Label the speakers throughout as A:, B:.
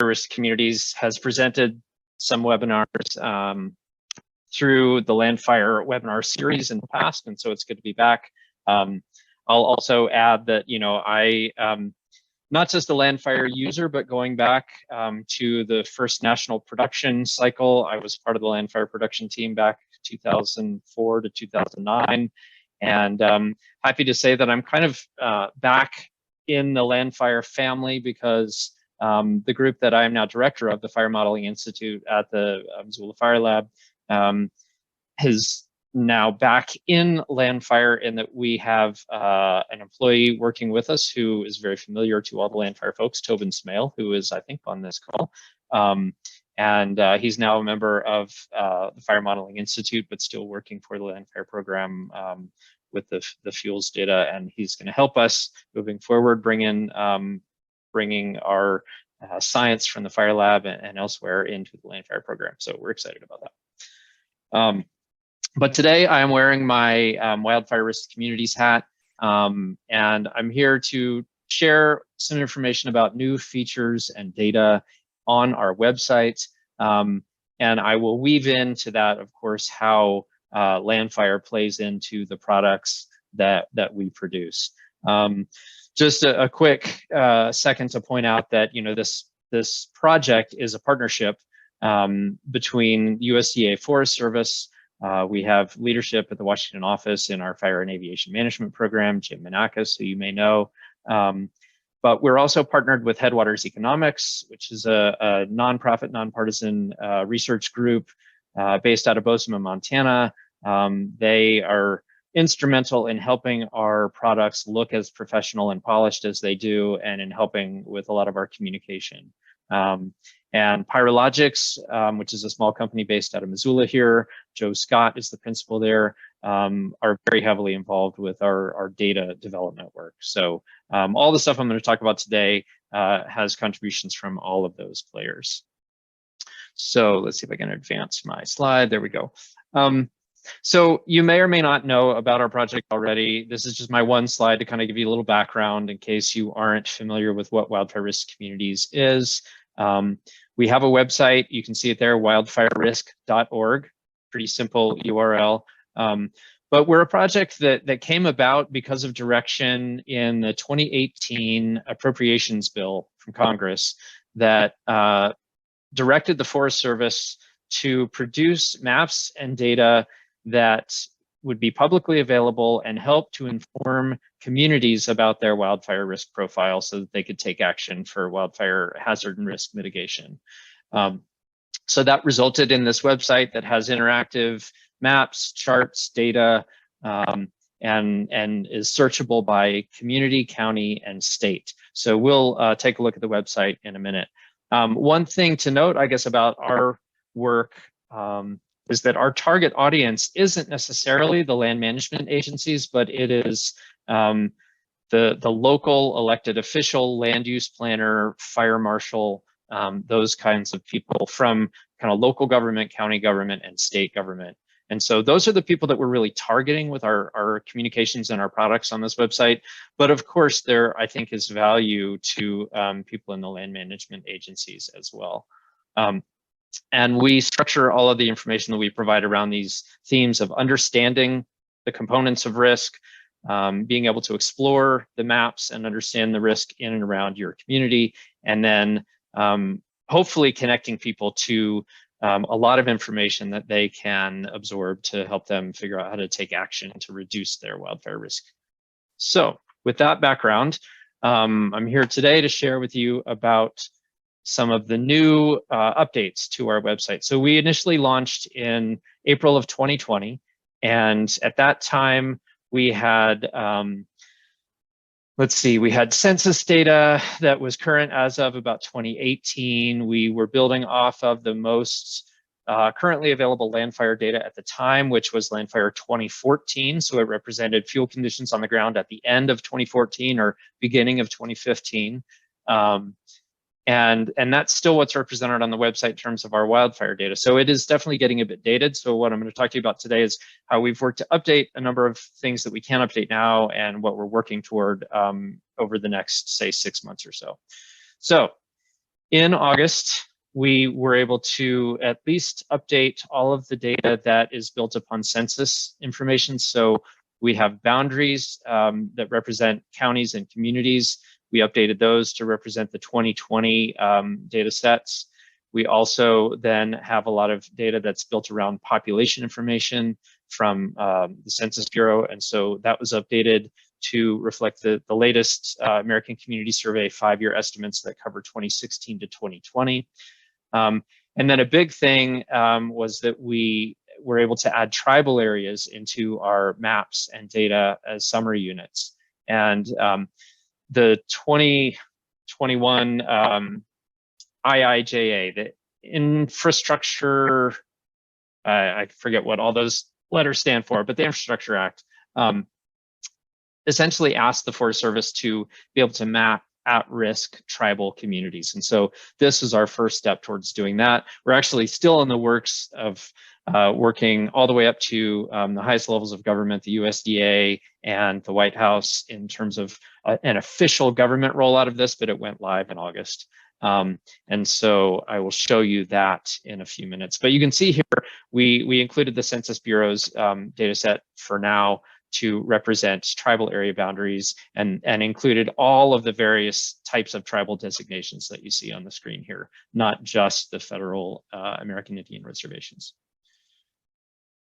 A: risk communities has presented some webinars through the LANDFIRE webinar series in the past, and so it's good to be back. I'll also add that, you know, I not just a LANDFIRE user, but going back to the first national production cycle, I was part of the LANDFIRE production team back 2004 to 2009, and happy to say that I'm kind of back in the LANDFIRE family, because the group that I'm now director of, the Fire Modeling Institute at the Missoula Fire Lab, is now back in LANDFIRE, in that we have an employee working with us who is very familiar to all the LANDFIRE folks, Tobin Smale, who is, I think, on this call. And he's now a member of the Fire Modeling Institute, but still working for the LANDFIRE program with the fuels data, and he's going to help us moving forward, bringing our science from the Fire Lab and elsewhere into the LANDFIRE program. So we're excited about that. But today I am wearing my Wildfire Risk Communities hat, and I'm here to share some information about new features and data on our website. And I will weave into that, of course, how LANDFIRE plays into the products that we produce. Just a quick second to point out that, you know, this project is a partnership between USDA Forest Service. We have leadership at the Washington office in our Fire and Aviation Management Program, Jim Menakis, who you may know. But we're also partnered with Headwaters Economics, which is a nonprofit, nonpartisan research group based out of Bozeman, Montana. They are instrumental in helping our products look as professional and polished as they do, and in helping with a lot of our communication. And Pyrologics, which is a small company based out of Missoula here, Joe Scott is the principal there, are very heavily involved with our data development work. So all the stuff I'm going to talk about today has contributions from all of those players. So let's see if I can advance my slide. There we go. So you may or may not know about our project already. This is just my one slide to kind of give you a little background in case you aren't familiar with what Wildfire Risk Communities is. We have a website. You can see it there, wildfirerisk.org. Pretty simple URL. But we're a project that came about because of direction in the 2018 appropriations bill from Congress that directed the Forest Service to produce maps and data that would be publicly available and help to inform communities about their wildfire risk profile so that they could take action for wildfire hazard and risk mitigation. So that resulted in this website that has interactive maps, charts, data, and is searchable by community, county, and state. So we'll take a look at the website in a minute. One thing to note, I guess, about our work is that our target audience isn't necessarily the land management agencies, but it is the local elected official, land use planner, fire marshal, those kinds of people from kind of local government, county government, and state government. And so those are the people that we're really targeting with our communications and our products on this website. But of course, there, I think, is value to people in the land management agencies as well. And we structure all of the information that we provide around these themes of understanding the components of risk, being able to explore the maps and understand the risk in and around your community, and then hopefully connecting people to a lot of information that they can absorb to help them figure out how to take action to reduce their wildfire risk. So with that background, I'm here today to share with you about some of the new updates to our website. So we initially launched in April of 2020, and at that time we had we had census data that was current as of about 2018. We were building off of the most currently available LANDFIRE data at the time, which was LANDFIRE 2014. So it represented fuel conditions on the ground at the end of 2014 or beginning of 2015. And that's still what's represented on the website in terms of our wildfire data. So it is definitely getting a bit dated. So what I'm going to talk to you about today is how we've worked to update a number of things that we can update now and what we're working toward over the next, say, 6 months or so. So In August, we were able to at least update all of the data that is built upon census information. So we have boundaries that represent counties and communities. We updated those to represent the 2020 data sets. We also then have a lot of data that's built around population information from the Census Bureau. And so that was updated to reflect the latest American Community Survey 5-year estimates that cover 2016 to 2020. And then a big thing was that we were able to add tribal areas into our maps and data as summary units. And the 2021 IIJA, the infrastructure, I forget what all those letters stand for, but the Infrastructure Act essentially asked the Forest Service to be able to map at-risk tribal communities. And so this is our first step towards doing that. We're actually still in the works of working all the way up to the highest levels of government, the USDA and the White House, in terms of an official government rollout of this, but it went live in August. And so I will show you that in a few minutes. But you can see here, we included the Census Bureau's data set for now to represent tribal area boundaries, and included all of the various types of tribal designations that you see on the screen here, not just the federal American Indian reservations.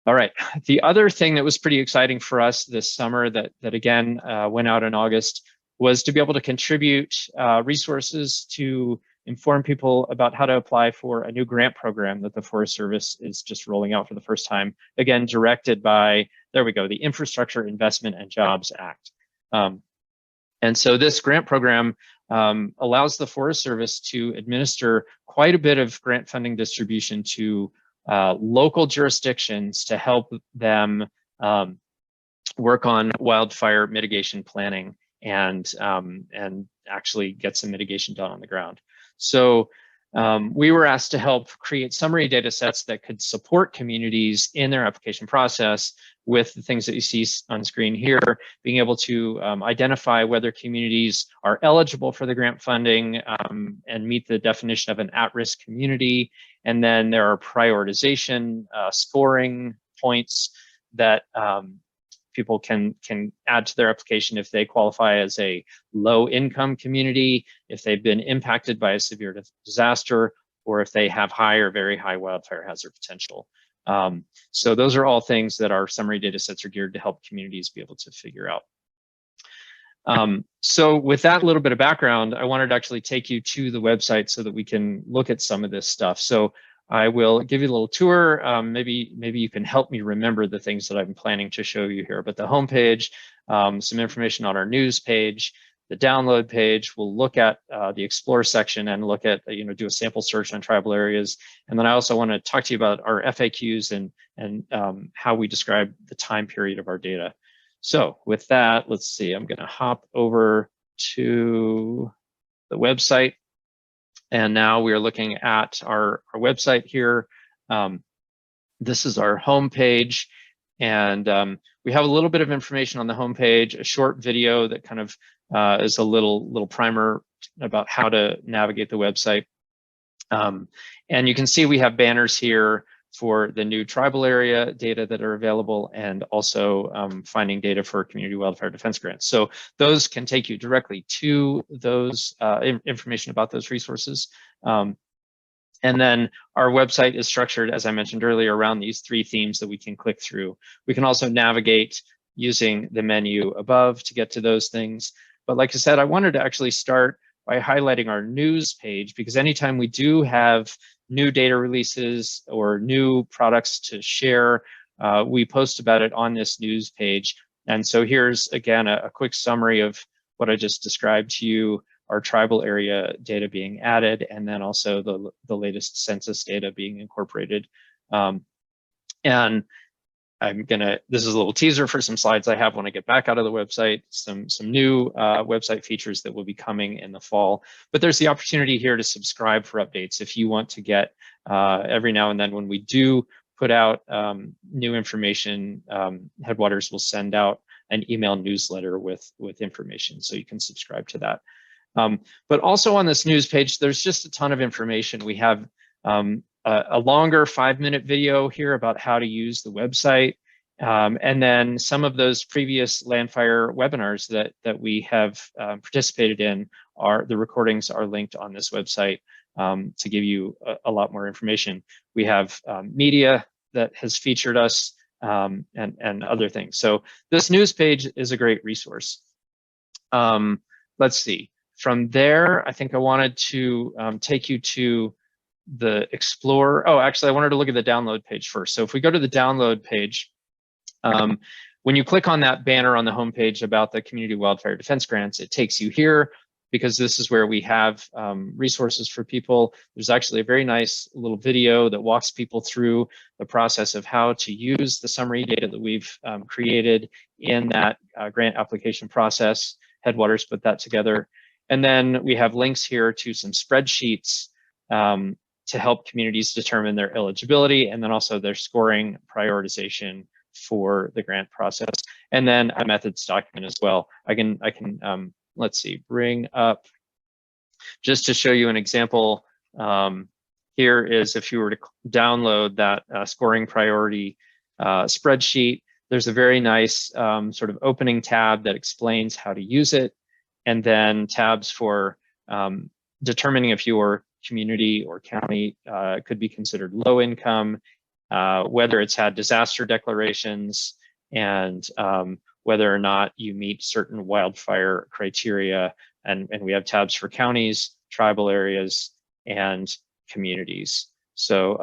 A: All right, the other thing that was pretty exciting for us this summer that again went out in August was to be able to contribute resources to inform people about how to apply for a new grant program that the Forest Service is just rolling out for the first time, again, directed by, there we go, the Infrastructure Investment and Jobs Act. And so this grant program allows the Forest Service to administer quite a bit of grant funding distribution to local jurisdictions to help them work on wildfire mitigation planning and actually get some mitigation done on the ground. So we were asked to help create summary data sets that could support communities in their application process with the things that you see on screen here, being able to identify whether communities are eligible for the grant funding and meet the definition of an at-risk community. And then there are prioritization scoring points that people can add to their application if they qualify as a low-income community, if they've been impacted by a severe disaster, or if they have high or very high wildfire hazard potential. So those are all things that our summary data sets are geared to help communities be able to figure out. So with that little bit of background, I wanted to actually take you to the website so that we can look at some of this stuff. So I will give you a little tour. Maybe you can help me remember the things that I'm planning to show you here. But the homepage, some information on our news page, the download page. We'll look at the explore section and look at, do a sample search on tribal areas. And then I also want to talk to you about our FAQs and how we describe the time period of our data. So with that, let's see, I'm going to hop over to the website. And now we are looking at our website here. This is our home page. And we have a little bit of information on the home page, a short video that kind of is a little primer about how to navigate the website. And you can see we have banners here for the new tribal area data that are available, and also finding data for community wildfire defense grants. So those can take you directly to those information about those resources. And then our website is structured, as I mentioned earlier, around these 3 themes that we can click through. We can also navigate using the menu above to get to those things. But like I said, I wanted to actually start by highlighting our news page, because anytime we do have new data releases or new products to share, we post about it on this news page. And so here's, again, a quick summary of what I just described to you, our tribal area data being added, and then also the latest census data being incorporated. And this is a little teaser for some slides I have when I get back out of the website, some new website features that will be coming in the fall. But there's the opportunity here to subscribe for updates if you want to get every now and then when we do put out new information, Headwaters will send out an email newsletter with information, so you can subscribe to that. But also on this news page, there's just a ton of information. We have a longer 5-minute video here about how to use the website. And then some of those previous LANDFIRE webinars that we have participated in, the recordings are linked on this website to give you a lot more information. We have media that has featured us and other things. So this news page is a great resource. Let's see. From there, I think I wanted to take you to the Explorer. Oh, actually, I wanted to look at the download page first. So if we go to the download page, when you click on that banner on the homepage about the Community Wildfire Defense Grants, it takes you here because this is where we have resources for people. There's actually a very nice little video that walks people through the process of how to use the summary data that we've created in that grant application process. Headwaters put that together. And then we have links here to some spreadsheets to help communities determine their eligibility, and then also their scoring prioritization for the grant process, and then a methods document as well. I can let's see, bring up just to show you an example. Here is if you were to download that scoring priority spreadsheet. There's a very nice sort of opening tab that explains how to use it, and then tabs for determining if your community or county could be considered low income, whether it's had disaster declarations, and whether or not you meet certain wildfire criteria. And we have tabs for counties, tribal areas, and communities. So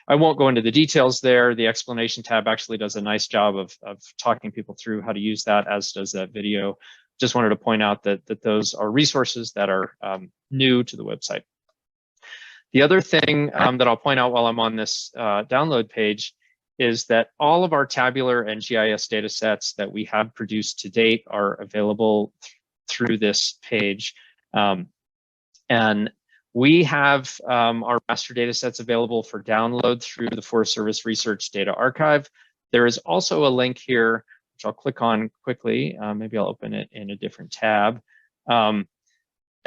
A: I won't go into the details there. The explanation tab actually does a nice job of talking people through how to use that, as does that video. Just wanted to point out that those are resources that are new to the website. The other thing that I'll point out while I'm on this download page is that all of our tabular and GIS data sets that we have produced to date are available through this page. And we have our raster data sets available for download through the Forest Service Research Data Archive. There is also a link here, which I'll click on quickly. Maybe I'll open it in a different tab.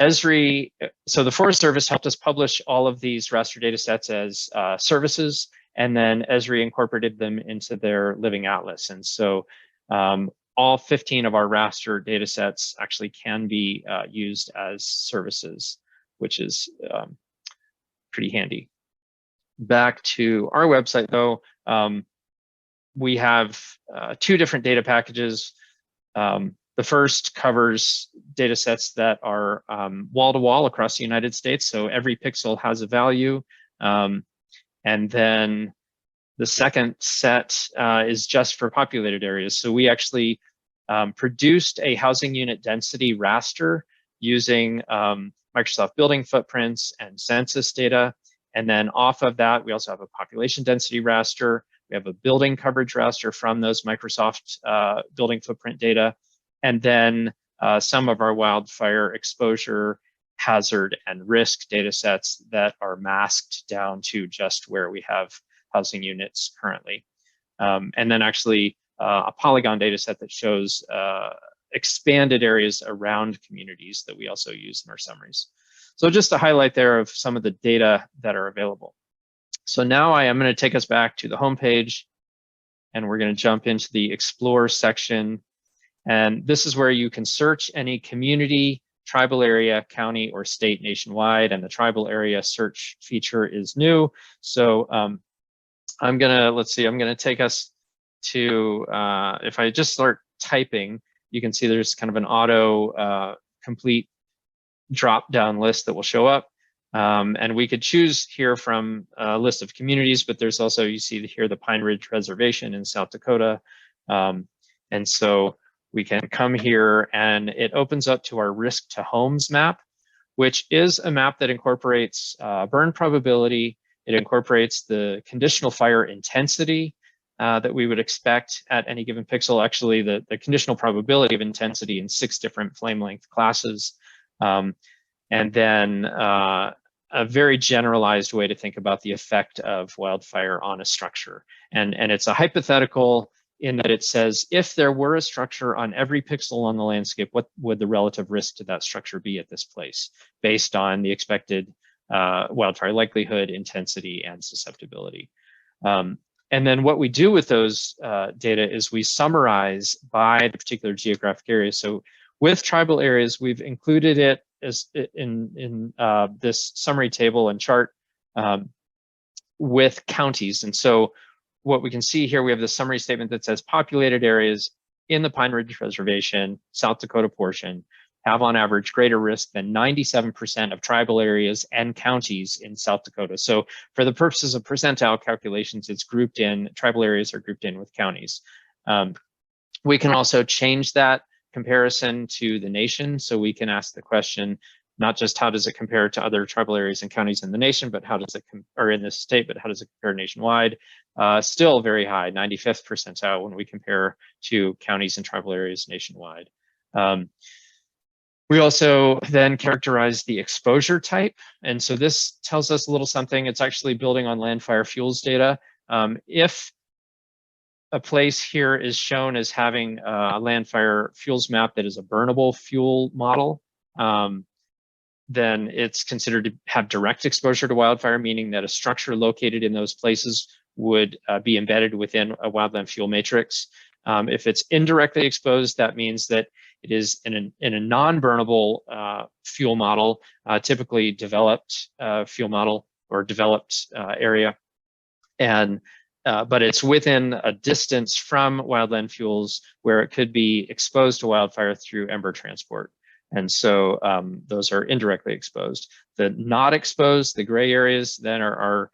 A: Esri, so the Forest Service helped us publish all of these raster data sets as services, and then Esri incorporated them into their Living Atlas. And so all 15 of our raster data sets actually can be used as services, which is pretty handy. Back to our website though, we have 2 different data packages. The first covers data sets that are wall-to-wall across the United States. So every pixel has a value. And then the second set is just for populated areas. So we actually produced a housing unit density raster using Microsoft building footprints and census data. And then off of that, we also have a population density raster. We have a building coverage raster from those Microsoft building footprint data. And then some of our wildfire exposure, hazard, and risk data sets that are masked down to just where we have housing units currently. And then actually a polygon data set that shows expanded areas around communities that we also use in our summaries. So just a highlight there of some of the data that are available. So now I am going to take us back to the homepage, and we're going to jump into the Explore section. And this is where you can search any community, tribal area, county, or state nationwide. And the tribal area search feature is new. So I'm gonna, let's see, I'm gonna take us to, if I just start typing, you can see there's kind of an auto complete drop down list that will show up. And we could choose here from a list of communities, but there's also, you see here, the Pine Ridge Reservation in South Dakota. And so we can come here and it opens up to our risk to homes map, which is a map that incorporates burn probability. It incorporates the conditional fire intensity that we would expect at any given pixel. Actually, the conditional probability of intensity in 6 different flame length classes. And then a very generalized way to think about the effect of wildfire on a structure. And it's a hypothetical in that it says, if there were a structure on every pixel on the landscape, what would the relative risk to that structure be at this place based on the expected wildfire likelihood, intensity, and susceptibility. And then what we do with those data is we summarize by the particular geographic area. So with tribal areas, we've included it as in this summary table and chart with counties. And so what we can see here, we have the summary statement that says populated areas in the Pine Ridge Reservation, South Dakota portion, have on average greater risk than 97% of tribal areas and counties in South Dakota. So for the purposes of percentile calculations, it's grouped in, tribal areas are grouped in with counties. We can also change that comparison to the nation. So we can ask the question, not just how does it compare to other tribal areas and counties in the nation, but how does it, or in this state, but how does it compare nationwide? Still very high, 95th percentile when we compare to counties and tribal areas nationwide. We also then characterize the exposure type. And so this tells us a little something. It's actually building on LANDFIRE fuels data. If a place here is shown as having a LANDFIRE fuels map that is a burnable fuel model, then it's considered to have direct exposure to wildfire, meaning that a structure located in those places would be embedded within a wildland fuel matrix. If it's indirectly exposed, that means that it is in a non-burnable fuel model, typically developed fuel model or developed area, and but it's within a distance from wildland fuels where it could be exposed to wildfire through ember transport. And so those are indirectly exposed. The not exposed, the gray areas, then are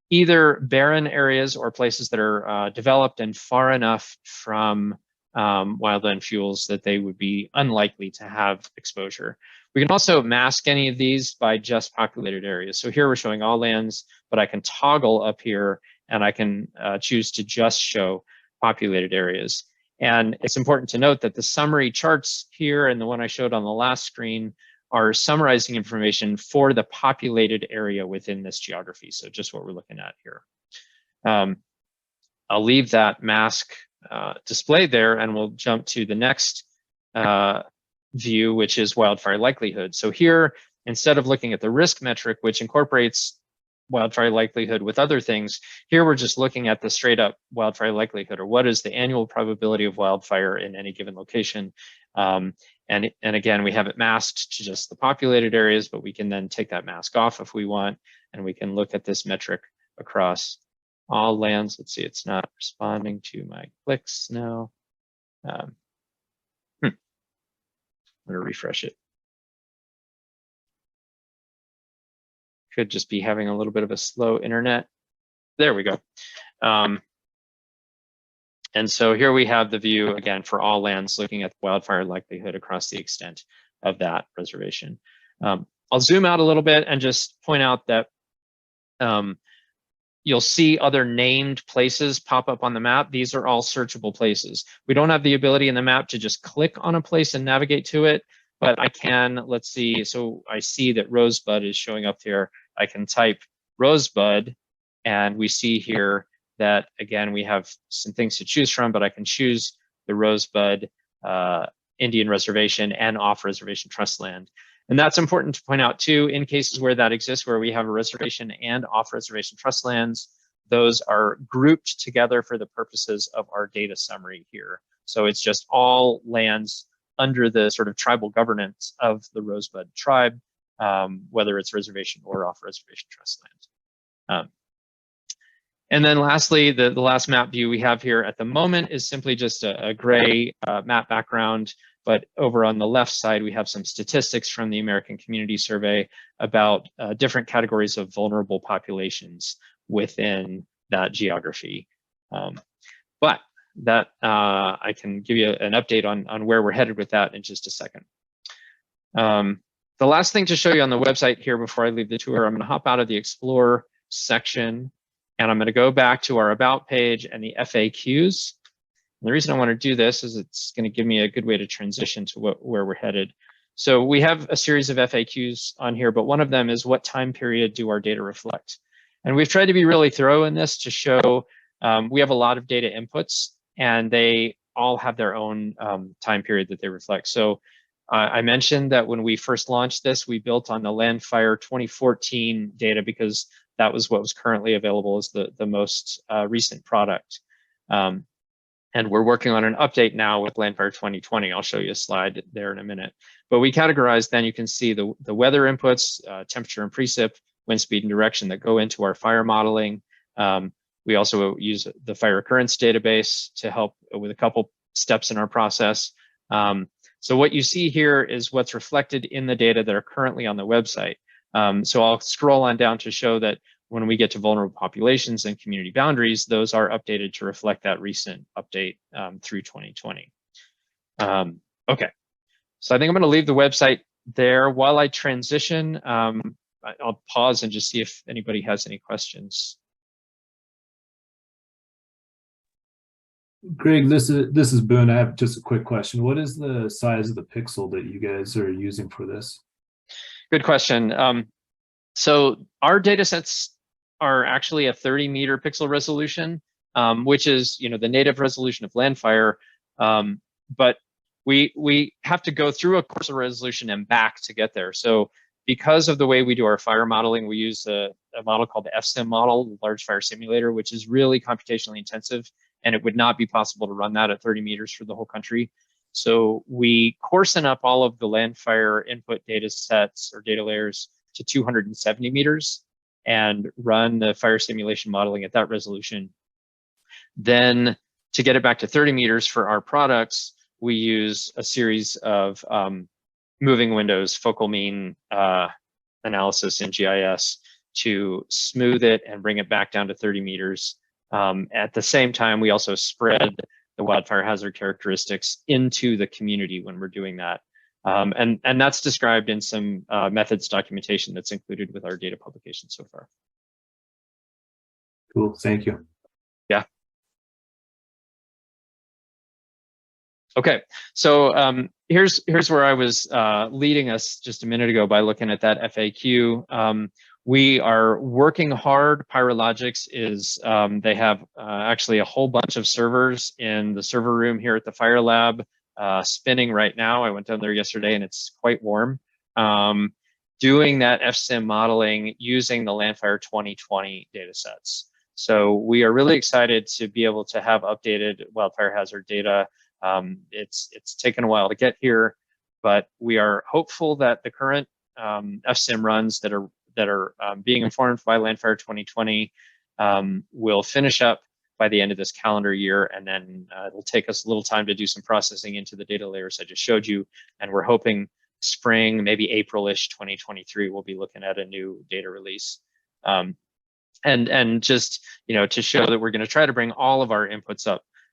A: either barren areas or places that are developed and far enough from wildland fuels that they would be unlikely to have exposure. We can also mask any of these by just populated areas. So here we're showing all lands, but I can toggle up here and I can choose to just show populated areas. And it's important to note that the summary charts here and the one I showed on the last screen are summarizing information for the populated area within this geography. So just what we're looking at here. I'll leave that mask displayed there and we'll jump to the next view, which is wildfire likelihood. So here, instead of looking at the risk metric, which incorporates wildfire likelihood with other things, here we're just looking at the straight up wildfire likelihood, or what is the annual probability of wildfire in any given location. And again, we have it masked to just the populated areas, but we can then take that mask off if we want, and we can look at this metric across all lands. Let's see, it's not responding to my clicks now. I'm gonna refresh it. Could just be having a little bit of a slow internet. There we go. And so here we have the view again for all lands looking at the wildfire likelihood across the extent of that reservation. I'll zoom out a little bit and just point out that you'll see other named places pop up on the map. These are all searchable places. We don't have the ability in the map to just click on a place and navigate to it, but I can, let's see, so I see that Rosebud is showing up here. I can type Rosebud, and we see here that, again, we have some things to choose from, but I can choose the Rosebud Indian Reservation and off-reservation trust land. And that's important to point out too, in cases where that exists, where we have a reservation and off-reservation trust lands, those are grouped together for the purposes of our data summary here. So it's just all lands under the sort of tribal governance of the Rosebud tribe, whether it's reservation or off-reservation trust land. And then lastly, the last map view we have here at the moment is simply just a gray map background. But over on the left side, we have some statistics from the American Community Survey about different categories of vulnerable populations within that geography. But that I can give you an update on where we're headed with that in just a second. The last thing to show you on the website here before I leave the tour, I'm going to hop out of the Explore section, and I'm going to go back to our About page and the FAQs. And the reason I want to do this is it's going to give me a good way to transition to where we're headed. So we have a series of FAQs on here, but one of them is what time period do our data reflect? And we've tried to be really thorough in this to show we have a lot of data inputs, and they all have their own time period that they reflect. So I mentioned that when we first launched this, we built on the LANDFIRE 2014 data because that was what was currently available as the most recent product. And we're working on an update now with LANDFIRE 2020. I'll show you a slide there in a minute. But we categorized, then you can see the weather inputs, temperature and precip, wind speed and direction that go into our fire modeling. We also use the fire occurrence database to help with a couple steps in our process. So what you see here is what's reflected in the data that are currently on the website. So I'll scroll on down to show that when we get to vulnerable populations and community boundaries, those are updated to reflect that recent update through 2020. Okay, so I think I'm going to leave the website there. While I transition, I'll pause and just see if anybody has any questions.
B: Greg, this is Boone. I have just a quick question. What is the size of the pixel that you guys are using for this?
A: Good question. So our data sets are actually a 30-meter pixel resolution, which is the native resolution of LANDFIRE. But we have to go through a course of resolution and back to get there. So because of the way we do our fire modeling, we use a model called the FSIM model, the Large Fire Simulator, which is really computationally intensive, and it would not be possible to run that at 30 meters for the whole country. So we coarsen up all of the LANDFIRE input data sets or data layers to 270 meters and run the fire simulation modeling at that resolution. Then to get it back to 30 meters for our products, we use a series of moving windows, focal mean analysis in GIS to smooth it and bring it back down to 30 meters. At the same time, we also spread the wildfire hazard characteristics into the community when we're doing that. And that's described in some methods documentation that's included with our data publication so far.
B: Cool, thank you.
A: Yeah. Okay, so here's where I was leading us just a minute ago by looking at that FAQ. We are working hard. Pyrologics is, they have actually a whole bunch of servers in the server room here at the Fire Lab spinning right now. I went down there yesterday and it's quite warm. Doing that FSIM modeling using the LANDFIRE 2020 data sets. So we are really excited to be able to have updated wildfire hazard data. It's taken a while to get here, but we are hopeful that the current FSIM runs that are being informed by LANDFIRE 2020 will finish up by the end of this calendar year, and then it'll take us a little time to do some processing into the data layers I just showed you, and we're hoping spring, maybe April-ish 2023, we'll be looking at a new data release. And just to show that we're going to try to bring all of our inputs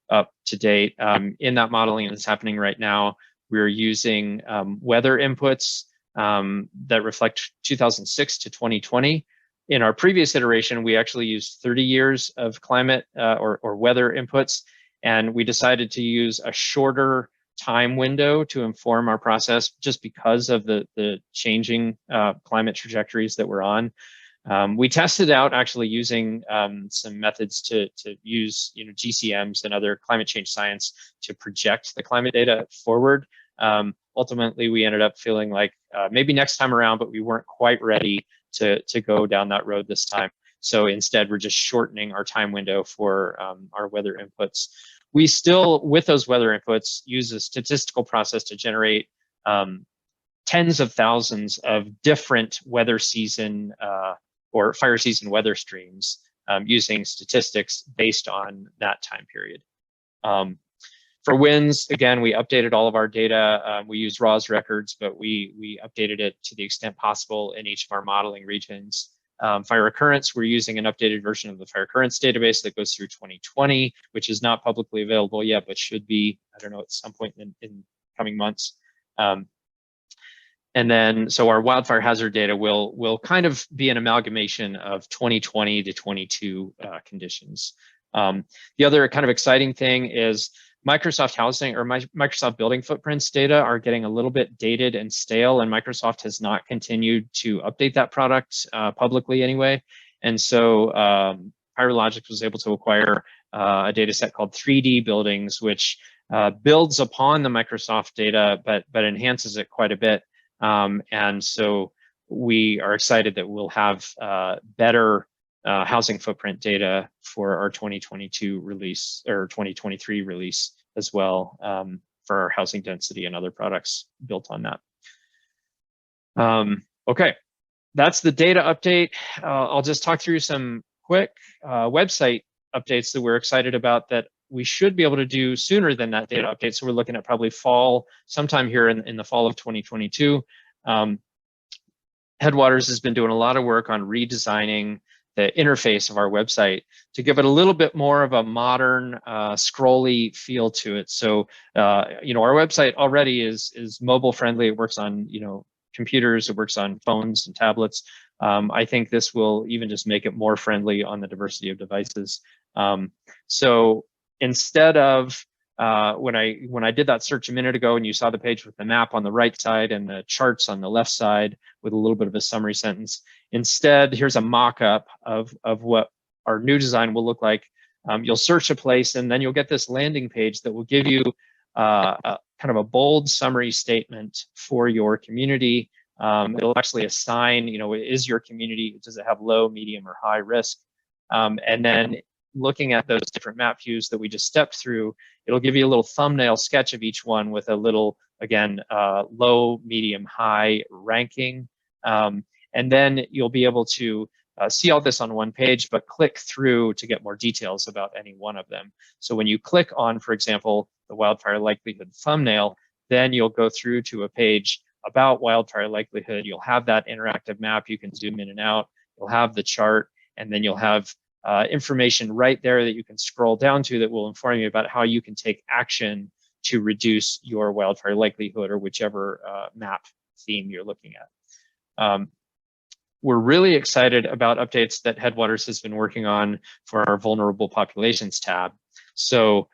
A: up to date. In that modeling that's happening right now, we're using weather inputs that reflect 2006 to 2020. In our previous iteration, we actually used 30 years of climate or weather inputs, and we decided to use a shorter time window to inform our process just because of the changing climate trajectories that we're on. We tested out actually using some methods to use GCMs and other climate change science to project the climate data forward. Ultimately, we ended up feeling like maybe next time around, but we weren't quite ready to go down that road this time. So instead, we're just shortening our time window for our weather inputs. We still, with those weather inputs, use a statistical process to generate tens of thousands of different weather season or fire season weather streams using statistics based on that time period. For winds, again, we updated all of our data. We use RAWs records, but we updated it to the extent possible in each of our modeling regions. Fire occurrence, we're using an updated version of the fire occurrence database that goes through 2020, which is not publicly available yet, but should be, I don't know, at some point in coming months. And then, so our wildfire hazard data will kind of be an amalgamation of 2020 to 22 conditions. The other kind of exciting thing is Microsoft housing or Microsoft building footprints data are getting a little bit dated and stale, and Microsoft has not continued to update that product publicly anyway. And so Pyrologics was able to acquire a data set called 3D buildings, which builds upon the Microsoft data, but enhances it quite a bit. And so we are excited that we'll have better housing footprint data for our 2022 release or 2023 release as well, for our housing density and other products built on that. Okay, that's the data update. I'll just talk through some quick website updates that we're excited about that we should be able to do sooner than that data update. So we're looking at probably fall, sometime here in the fall of 2022. Headwaters has been doing a lot of work on redesigning the interface of our website to give it a little bit more of a modern, scrolly feel to it. So, you know, our website already is mobile friendly. It works on, you know, computers. It works on phones and tablets. I think this will even just make it more friendly on the diversity of devices. So instead of when I did that search a minute ago, and you saw the page with the map on the right side and the charts on the left side with a little bit of a summary sentence, instead, here's a mock-up of what our new design will look like. You'll search a place, and then you'll get this landing page that will give you a kind of a bold summary statement for your community. It'll actually assign, you know, is your community, does it have low, medium, or high risk? And then looking at those different map views that we just stepped through, it'll give you a little thumbnail sketch of each one with a little, again, low, medium, high ranking. And then you'll be able to see all this on one page, but click through to get more details about any one of them. So when you click on, for example, the wildfire likelihood thumbnail, then you'll go through to a page about wildfire likelihood. You'll have that interactive map. You can zoom in and out. You'll have the chart, and then you'll have information right there that you can scroll down to that will inform you about how you can take action to reduce your wildfire likelihood or whichever map theme you're looking at. We're really excited about updates that Headwaters has been working on for our vulnerable populations tab. So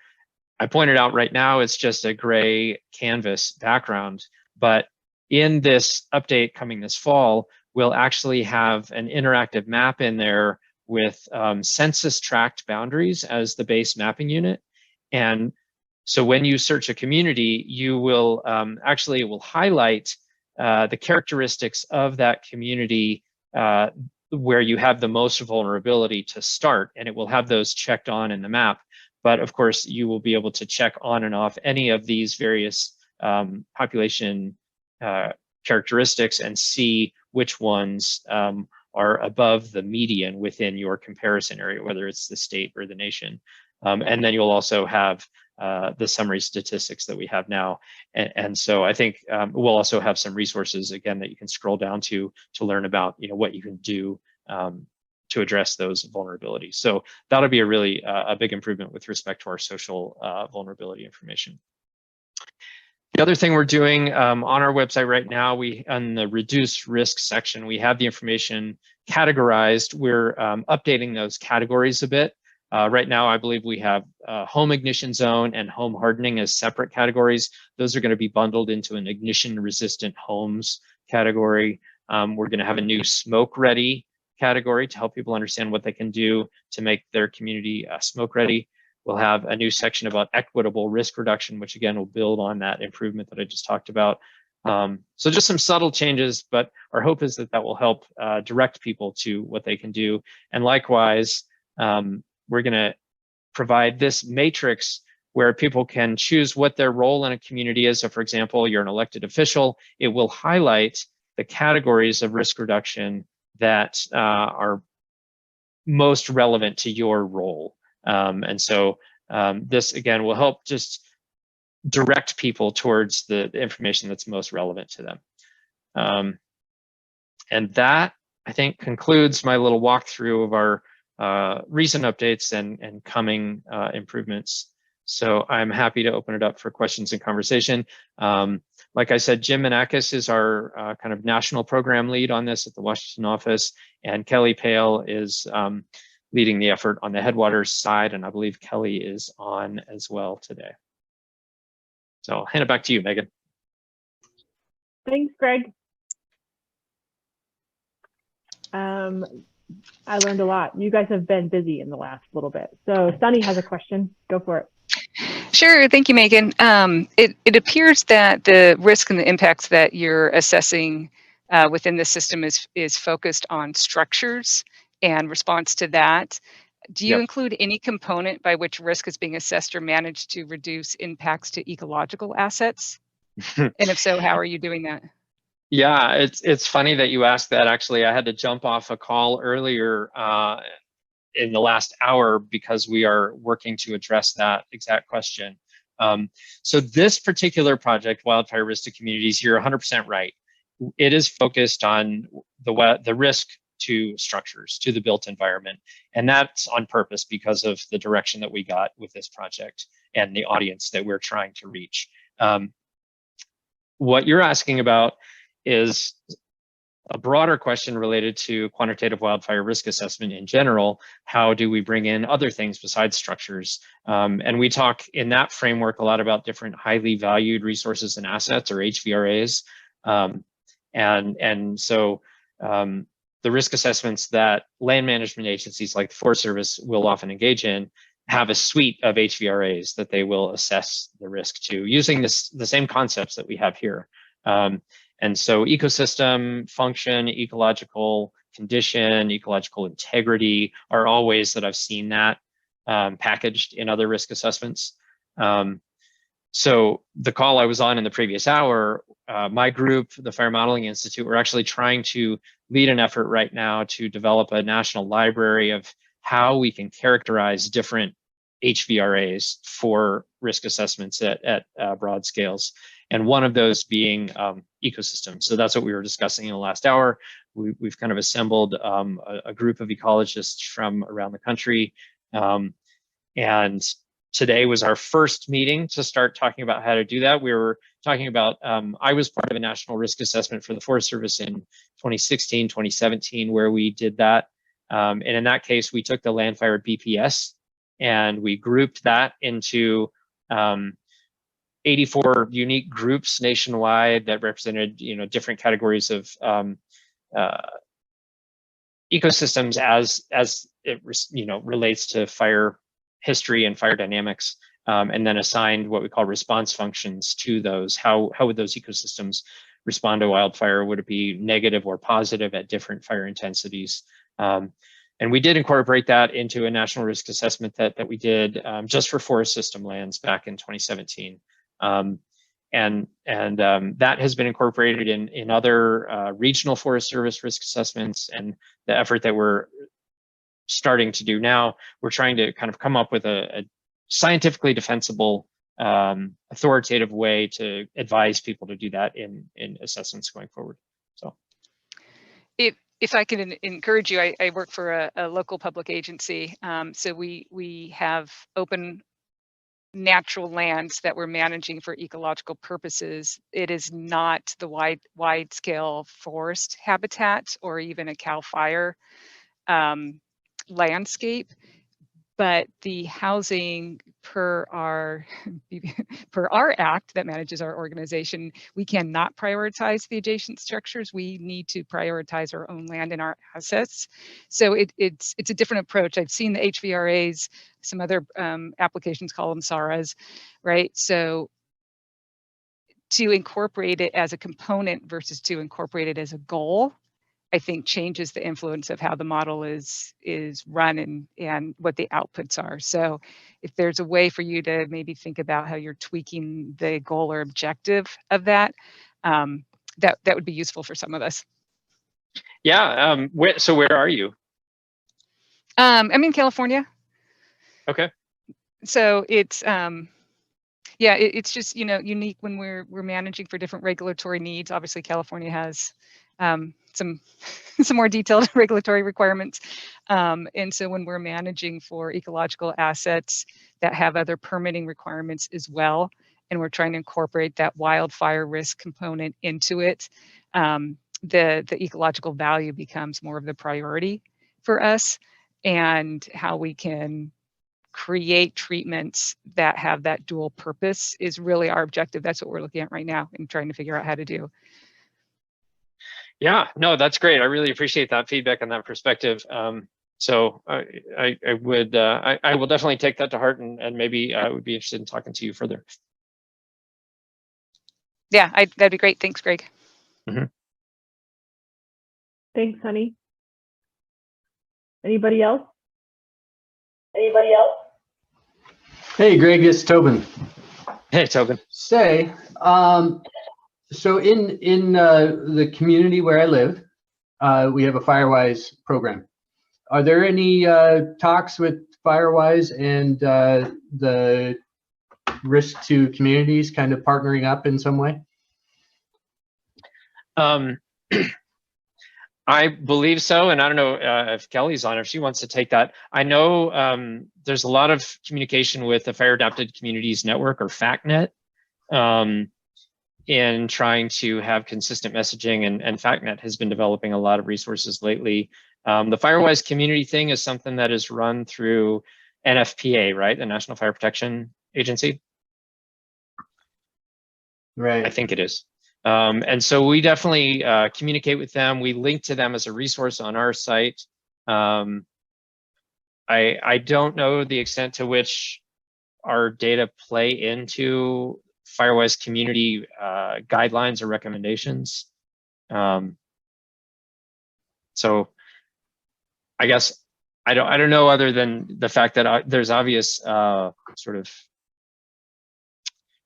A: I pointed out right now it's just a gray canvas background, but in this update coming this fall, we'll actually have an interactive map in there with census tract boundaries as the base mapping unit. And so when you search a community, you will actually, it will highlight the characteristics of that community where you have the most vulnerability to start, and it will have those checked on in the map. But of course, you will be able to check on and off any of these various population characteristics and see which ones are above the median within your comparison area, whether it's the state or the nation. And then you'll also have the summary statistics that we have now. And so I think we'll also have some resources, again, that you can scroll down to learn about, you know, what you can do to address those vulnerabilities. So that'll be a really a big improvement with respect to our social vulnerability information. The other thing we're doing on our website right now, on the reduce risk section, we have the information categorized. We're updating those categories a bit. Right now, I believe we have home ignition zone and home hardening as separate categories. Those are going to be bundled into an ignition resistant homes category. We're going to have a new smoke ready category to help people understand what they can do to make their community smoke ready. We'll have a new section about equitable risk reduction, which again will build on that improvement that I just talked about. So just some subtle changes, but our hope is that that will help direct people to what they can do. And likewise, we're going to provide this matrix where people can choose what their role in a community is. So for example, you're an elected official, it will highlight the categories of risk reduction that are most relevant to your role. And so this, again, will help just direct people towards the information that's most relevant to them. And that, I think, concludes my little walkthrough of our recent updates and coming improvements. So I'm happy to open it up for questions and conversation. Like I said, Jim Manakis is our kind of national program lead on this at the Washington office, and Kelly Pale is leading the effort on the Headwaters side, and I believe Kelly is on as well today. So I'll hand it back to you, Megan.
C: Thanks, Greg. I learned a lot. You guys have been busy in the last little bit. So Sunny has a question. Go for it.
D: Sure, thank you, Megan. It appears that the risk and the impacts that you're assessing within the system is focused on structures and response to that. Do you
A: Yep.
D: include any component by which risk is being assessed or managed to reduce impacts to ecological assets? And if so, how are you doing that?
A: Yeah, it's funny that you asked that. Actually, I had to jump off a call earlier in the last hour because we are working to address that exact question. So this particular project, Wildfire Risk to Communities, you're 100% right. It is focused on the risk to structures, to the built environment. And that's on purpose because of the direction that we got with this project and the audience that we're trying to reach. What you're asking about is a broader question related to quantitative wildfire risk assessment in general. How do we bring in other things besides structures? And we talk in that framework a lot about different highly valued resources and assets, or HVRAs. And so the risk assessments that land management agencies like the Forest Service will often engage in have a suite of HVRAs that they will assess the risk to, using the same concepts that we have here. And so ecosystem function, ecological condition, ecological integrity are all ways that I've seen that packaged in other risk assessments. So the call I was on in the previous hour, my group, the Fire Modeling Institute, we're actually trying to lead an effort right now to develop a national library of how we can characterize different HVRAs for risk assessments at broad scales. And one of those being ecosystems. So that's what we were discussing in the last hour. We've kind of assembled a group of ecologists from around the country. And today was our first meeting to start talking about how to do that. We were talking about, I was part of a national risk assessment for the Forest Service in 2016, 2017, where we did that. And in that case, we took the LANDFIRE BPS and we grouped that into 84 unique groups nationwide that represented, different categories of ecosystems as it relates to fire history and fire dynamics, and then assigned what we call response functions to those. How would those ecosystems respond to wildfire? Would it be negative or positive at different fire intensities? And we did incorporate that into a national risk assessment that we did just for forest system lands back in 2017. And that has been incorporated in other regional Forest Service risk assessments, and the effort that we're starting to do now, we're trying to kind of come up with a scientifically defensible, authoritative way to advise people to do that in assessments going forward. So,
D: if I can encourage you, I work for a local public agency, so we have open natural lands that we're managing for ecological purposes. It is not the wide scale forest habitat or even a CAL FIRE landscape, but the housing per our act that manages our organization, we cannot prioritize the adjacent structures. We need to prioritize our own land and our assets. So it's a different approach. I've seen the HVRAs, some other applications call them SARAs, right? So to incorporate it as a component versus to incorporate it as a goal, I think changes the influence of how the model is run and what the outputs are. So if there's a way for you to maybe think about how you're tweaking the goal or objective of that, that would be useful for some of us.
A: Yeah. So where are you?
D: I'm in California.
A: Okay.
D: So it's yeah, it's just unique when we're managing for different regulatory needs. Obviously, California has some more detailed regulatory requirements, and so when we're managing for ecological assets that have other permitting requirements as well, and we're trying to incorporate that wildfire risk component into it, the ecological value becomes more of the priority for us, and how we can create treatments that have that dual purpose is really our objective. That's what we're looking at right now and trying to figure out how to do.
A: Yeah, no, that's great. I really appreciate that feedback and that perspective. So I would I will definitely take that to heart, and maybe I would be interested in talking to you further.
D: Yeah, that'd be great. Thanks, Greg.
C: Thanks, Sunny. Anybody else?
E: Hey, Greg, it's Tobin.
A: Hey, Tobin.
E: Say, so in the community where I live, we have a Firewise program. Are there any talks with Firewise and the risk to communities kind of partnering up in some way?
A: I believe so, and I don't know if Kelly's on, if she wants to take that. I know there's a lot of communication with the Fire Adapted Communities Network, or FACnet, in trying to have consistent messaging, and FACnet has been developing a lot of resources lately. The Firewise community thing is something that is run through NFPA, right? The National Fire Protection Agency.
E: Right.
A: I think it is. And so we definitely communicate with them. We link to them as a resource on our site. I don't know the extent to which our data play into Firewise community guidelines or recommendations. So I guess I don't know, other than the fact that there's obvious sort of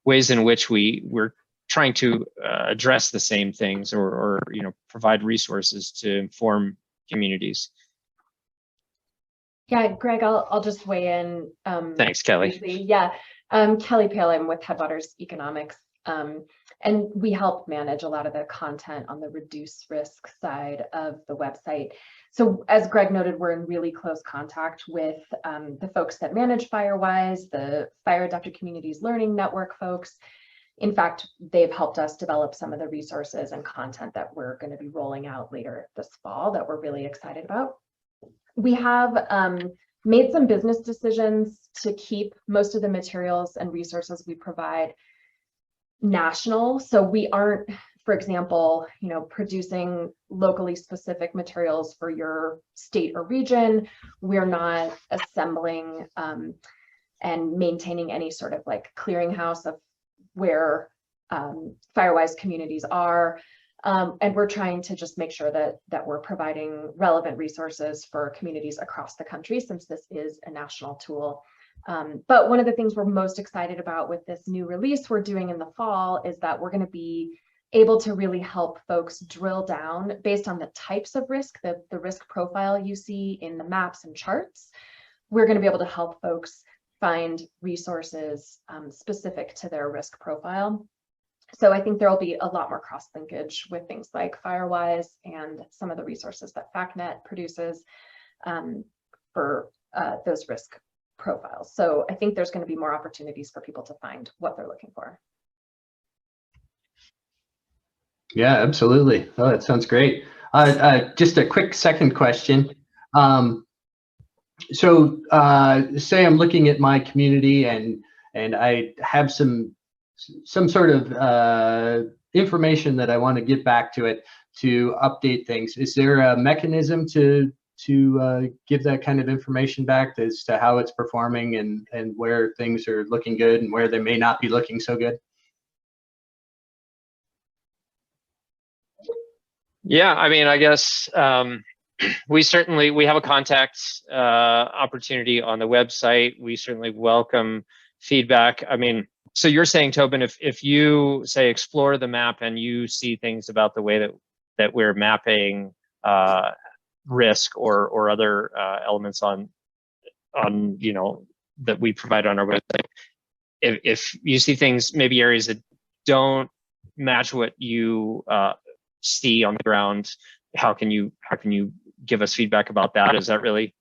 A: ways in which we're trying to address the same things, or provide resources to inform communities.
F: Yeah, Greg, I'll just weigh in.
A: Thanks, Kelly.
F: Briefly. Yeah, Kelly Pale, I'm with Headwaters Economics, and we help manage a lot of the content on the reduce risk side of the website. So as Greg noted, we're in really close contact with the folks that manage Firewise, the Fire Adapted Communities Learning Network folks. In fact, they've helped us develop some of the resources and content that we're going to be rolling out later this fall that we're really excited about. We have made some business decisions to keep most of the materials and resources we provide national. So we aren't, for example, producing locally specific materials for your state or region. We're not assembling and maintaining any sort of like clearinghouse of where Firewise communities are. And we're trying to just make sure that we're providing relevant resources for communities across the country, since this is a national tool. But one of the things we're most excited about with this new release we're doing in the fall is that we're going to be able to really help folks drill down based on the types of risk, the risk profile you see in the maps and charts. We're going to be able to help folks find resources specific to their risk profile. So I think there will be a lot more cross linkage with things like Firewise and some of the resources that FACnet produces for those risk profiles. So I think there's going to be more opportunities for people to find what they're looking for.
E: Yeah, absolutely. Oh, that sounds great. Just a quick second question. So say I'm looking at my community and I have some sort of information that I want to get back to it to update things. Is there a mechanism to give that kind of information back as to how it's performing and where things are looking good and where they may not be looking so good?
A: Yeah, I mean, I guess we have a contact opportunity on the website. We certainly welcome feedback. I mean, so you're saying, Tobin, if you say explore the map and you see things about the way that we're mapping risk or other elements on that we provide on our website, if you see things, maybe areas that don't match what you see on the ground, how can you give us feedback about that? Is that really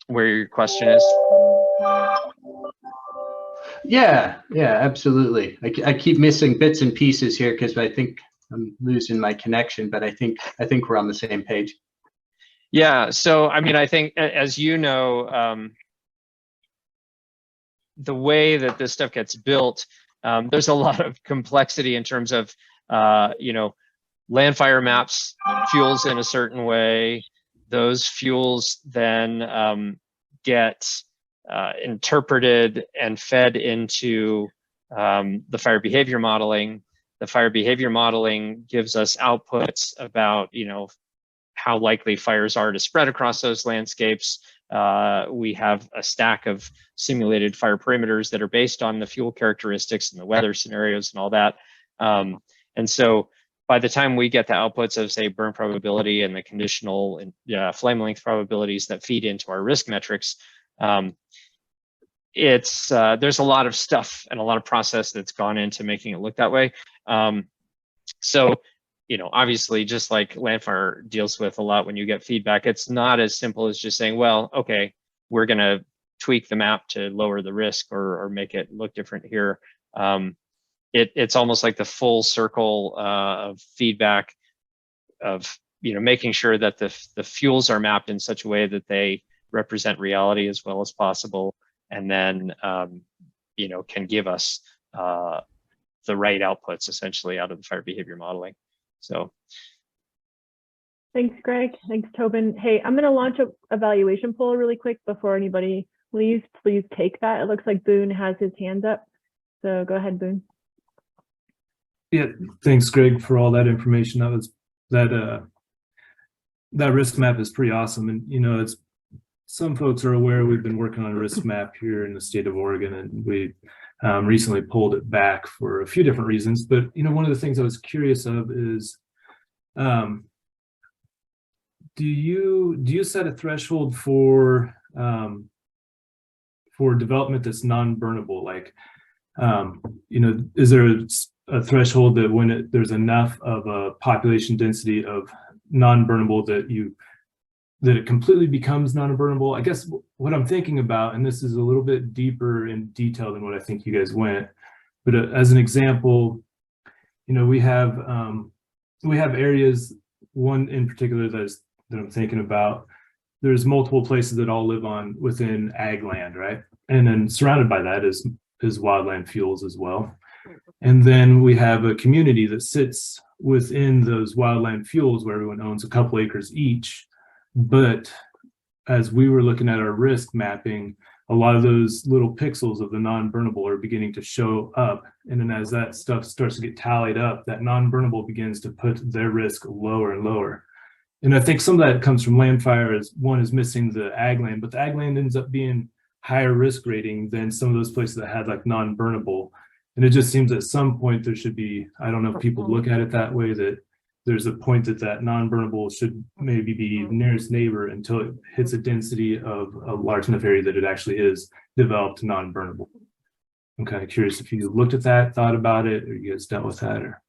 A: where your question is?
E: Yeah, absolutely. I keep missing bits and pieces here because I think I'm losing my connection, but I think we're on the same page.
A: Yeah, so I mean, I think, as you know, the way that this stuff gets built, there's a lot of complexity in terms of LANDFIRE maps fuels in a certain way. Those fuels then get interpreted and fed into the fire behavior modeling. The fire behavior modeling gives us outputs about, how likely fires are to spread across those landscapes. We have a stack of simulated fire perimeters that are based on the fuel characteristics and the weather scenarios and all that. And so by the time we get the outputs of, say, burn probability and the conditional and flame length probabilities that feed into our risk metrics, there's a lot of stuff and a lot of process that's gone into making it look that way. So, obviously, just like LANDFIRE deals with a lot when you get feedback, it's not as simple as just saying, well, okay, we're going to tweak the map to lower the risk or make it look different here. It's almost like the full circle of feedback of, making sure that the fuels are mapped in such a way that they represent reality as well as possible, and then, can give us the right outputs essentially out of the fire behavior modeling. So.
C: Thanks, Greg. Thanks, Tobin. Hey, I'm going to launch an evaluation poll really quick before anybody leaves. Please take that. It looks like Boone has his hands up. So go ahead, Boone.
B: Yeah, thanks, Greg, for all that information. That risk map is pretty awesome. And, it's some folks are aware we've been working on a risk map here in the state of Oregon, and we recently pulled it back for a few different reasons. But, one of the things I was curious of is, do you set a threshold for development that's non-burnable? Like, is there a threshold that when there's enough of a population density of non-burnable that it completely becomes non-burnable? I guess what I'm thinking about, and this is a little bit deeper in detail than what I think you guys went, but as an example, we have areas, one in particular that I'm thinking about. There's multiple places that all live within ag land, right? And then surrounded by that is wildland fuels as well. And then we have a community that sits within those wildland fuels where everyone owns a couple acres each. But as we were looking at our risk mapping, a lot of those little pixels of the non-burnable are beginning to show up. And then as that stuff starts to get tallied up, that non-burnable begins to put their risk lower and lower. And I think some of that comes from LANDFIRE, as one is missing the ag land, but the ag land ends up being higher risk rating than some of those places that had like non-burnable. And it just seems at some point there should be, I don't know if people look at it that way, that there's a point that non-burnable should maybe be nearest neighbor until it hits a density of a large enough area that it actually is developed non-burnable. I'm kind of curious if you looked at that, thought about it, or you guys dealt with that, or.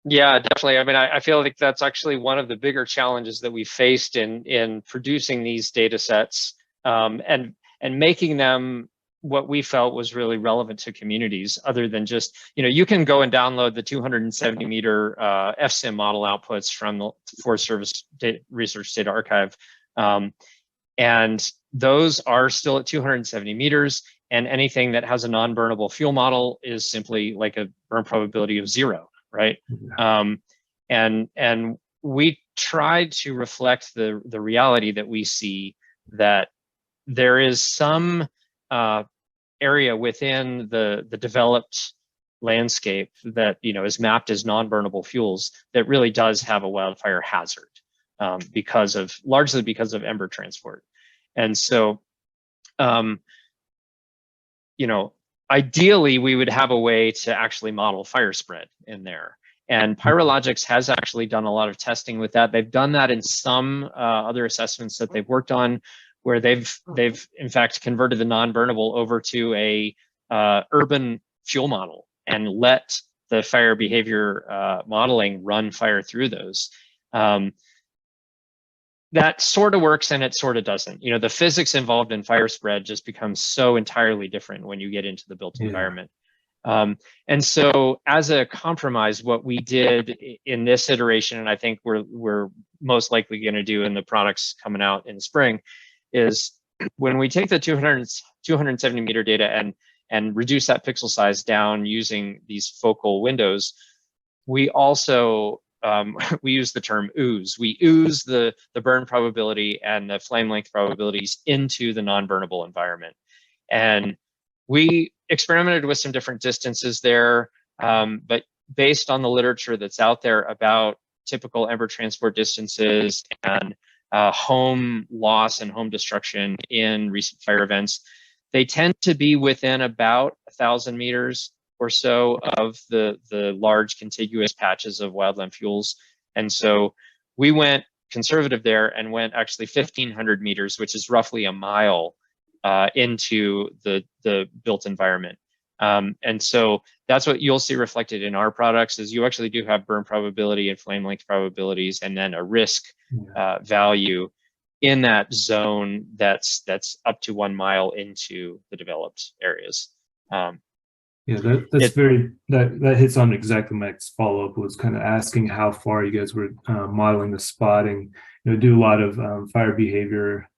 A: Yeah, definitely. I mean, I feel like that's actually one of the bigger challenges that we faced in producing these data sets, and making them what we felt was really relevant to communities, other than just, you can go and download the 270 meter FSIM model outputs from the Forest Service Research Data Archive. And those are still at 270 meters, and anything that has a non-burnable fuel model is simply like a burn probability of 0, right? And we tried to reflect the reality that we see, that there is some area within the developed landscape that is mapped as non-burnable fuels that really does have a wildfire hazard, largely because of ember transport. And so ideally we would have a way to actually model fire spread in there. And Pyrologics has actually done a lot of testing with that. They've done that in some other assessments that they've worked on, where they've in fact converted the non-burnable over to a urban fuel model and let the fire behavior modeling run fire through those. That sort of works and it sort of doesn't. The physics involved in fire spread just becomes so entirely different when you get into the built environment. And so as a compromise, what we did in this iteration, and I think we're most likely going to do in the products coming out in the spring, is when we take the 270 meter data and reduce that pixel size down using these focal windows, we also we use the term ooze. We ooze the burn probability and the flame length probabilities into the non-burnable environment. And we experimented with some different distances there, but based on the literature that's out there about typical ember transport distances and home loss and home destruction in recent fire events, they tend to be within about 1,000 meters or so of the large contiguous patches of wildland fuels. And so we went conservative there and went actually 1,500 meters, which is roughly a mile into the built environment. And so that's what you'll see reflected in our products is you actually do have burn probability and flame length probabilities and then a risk value in that zone that's up to 1 mile into the developed areas.
B: Yeah, that hits on exactly my next follow-up was kind of asking how far you guys were modeling the spotting. Do a lot of fire behavior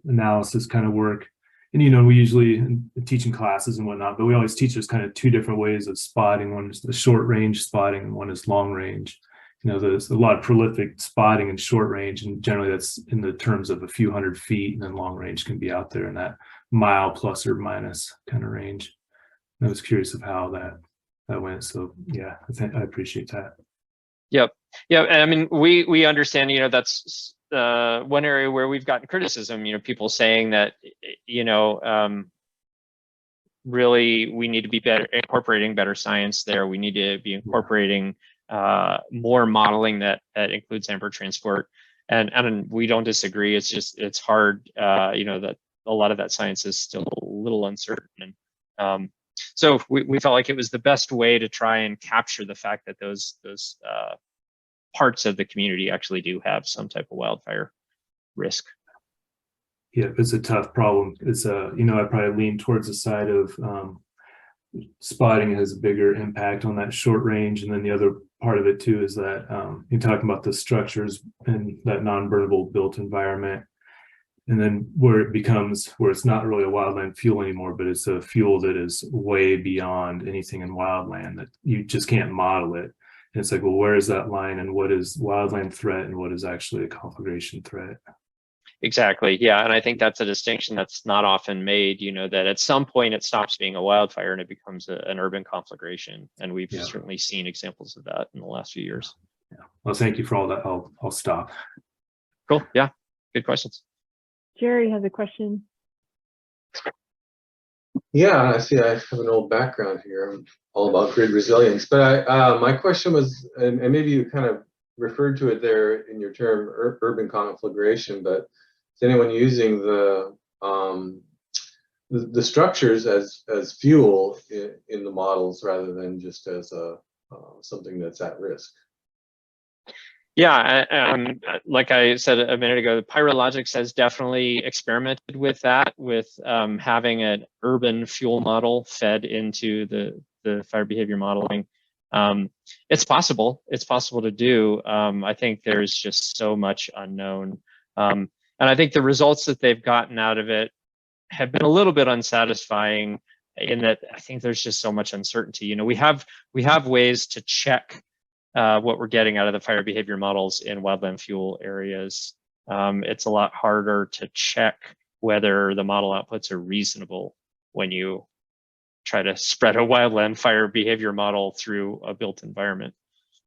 B: analysis kind of work. And, we usually teach in classes and whatnot, but we always teach there's kind of two different ways of spotting. One is the short range spotting and one is long range. There's a lot of prolific spotting in short range, and generally that's in the terms of a few hundred feet, and then long range can be out there in that mile plus or minus kind of range. I was curious of how that went. So yeah, I appreciate that.
A: Yep. Yeah. And I mean, we understand, that's one area where we've gotten criticism, people saying that, really we need to be better incorporating better science there. We need to be incorporating more modeling that includes ember transport. And we don't disagree. It's just, it's hard, that a lot of that science is still a little uncertain. And so we felt like it was the best way to try and capture the fact that those parts of the community actually do have some type of wildfire risk.
B: Yeah, it's a tough problem. It's I probably lean towards the side of spotting has a bigger impact on that short range, and then the other part of it too is that you're talking about the structures in that non-burnable built environment. And then where it's not really a wildland fuel anymore, but it's a fuel that is way beyond anything in wildland that you just can't model it. And it's like, well, where is that line and what is wildland threat and what is actually a conflagration threat?
A: Exactly. Yeah. And I think that's a distinction that's not often made, that at some point it stops being a wildfire and it becomes an urban conflagration. And we've certainly seen examples of that in the last few years.
B: Yeah. Well, thank you for all that. I'll stop.
A: Cool. Yeah. Good questions.
C: Jerry has a question.
G: Yeah, I see. I have an old background here. I'm all about grid resilience, but my question was, and maybe you kind of referred to it there in your term urban conflagration, but is anyone using the structures as fuel in the models rather than just as something that's at risk?
A: Yeah, like I said a minute ago, Pyrologics has definitely experimented with that, with having an urban fuel model fed into the fire behavior modeling. It's possible. It's possible to do. I think there's just so much unknown. And I think the results that they've gotten out of it have been a little bit unsatisfying in that I think there's just so much uncertainty. We have ways to check what we're getting out of the fire behavior models in wildland fuel areas. It's a lot harder to check whether the model outputs are reasonable when you try to spread a wildland fire behavior model through a built environment.